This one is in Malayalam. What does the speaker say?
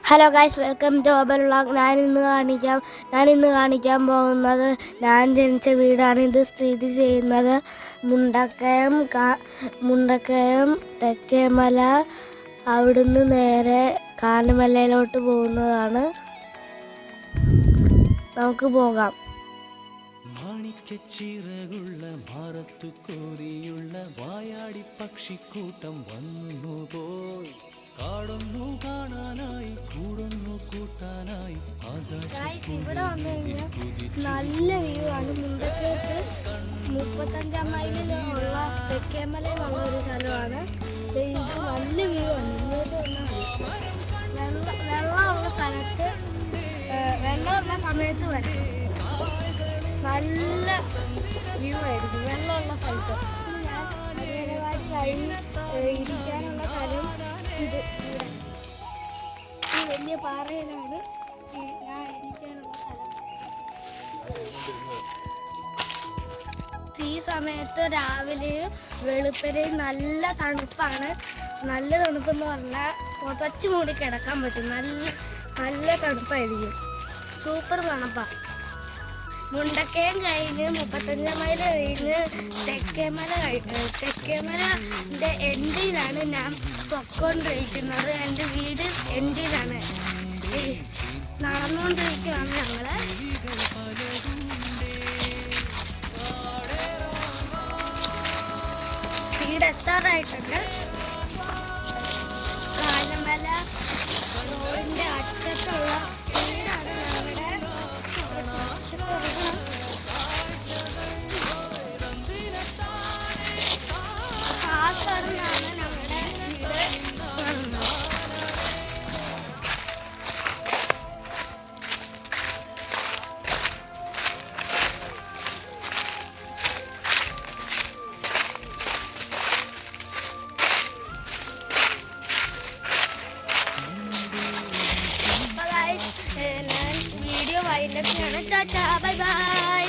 Hello guys, welcome to our vlog. ഞാനിന്ന് കാണിക്കാൻ പോകുന്നത് ഞാൻ ജനിച്ച വീടാണ്. ഇത് സ്ഥിതി ചെയ്യുന്നത് മുണ്ടക്കയം തെക്കേമല. അവിടുന്ന് നേരെ കാനമലയിലോട്ട് പോകുന്നതാണ്. നമുക്ക് പോകാം. മാണിക്കച്ചിറകുള്ള ഭാരത്തു കോരിയുള്ള വായാടി പക്ഷിക്കൂട്ടം വന്നുപോയി. കാടൊന്നു കാണാനായി കൂടുന്നു കൂട്ടാനായി ഇവിടെ വന്നു കഴിഞ്ഞാൽ നല്ല വ്യൂ ആണ്. മുണ്ടക്കയത്ത് 35 മൈലിലുള്ള തെക്കേമല എന്നുള്ള ഒരു സ്ഥലമാണ്. ഇത് നല്ല വ്യൂ ആണ്. ഇങ്ങോട്ട് വന്നാൽ വെള്ളമുള്ള സ്ഥലത്ത് വെള്ളമുള്ള സമയത്ത് വരും. നല്ല വ്യൂ ആയിരിക്കും വെള്ളമുള്ള സ്ഥലത്ത്. ഞാൻ അടിയനവാടി കഴിഞ്ഞ് ഇരിക്കാനുള്ള സ്ഥലം ഇത് ഇവിടെ ഈ വലിയ പാറയിലാണ് ഞാൻ ഇരിക്കാനുള്ള സ്ഥലം. ഈ സമയത്ത് രാവിലെയും വെളുപ്പിനെയും നല്ല തണുപ്പാണ്. നല്ല തണുപ്പെന്ന് പറഞ്ഞാൽ പുതച്ചു മൂടി കിടക്കാൻ പറ്റും. നല്ല തണുപ്പായിരിക്കും. സൂപ്പർ തണുപ്പാണ്. മുണ്ടക്കയം കഴിഞ്ഞ് 35 മൈൽ കഴിഞ്ഞ് തെക്കേമലൻ്റെ എൻഡിലാണ് ഞാൻ പൊക്കോണ്ടിരിക്കുന്നത്. എൻ്റെ വീട് എൻഡിലാണ്. നടന്നുകൊണ്ടിരിക്കുകയാണ് ഞങ്ങൾ. വീട് എത്താറായിട്ടുണ്ട്. കാനമല റോഡിൻ്റെ അറ്റത്തുള്ള വീടാണ് ഞങ്ങളുടെ. കാസർഗോഡാണ് നമ്മുടെ വീട്. ഞാൻ വീഡിയോ വൈൻഡപ്പ് ചെയ്യണം. Tata, bye bye.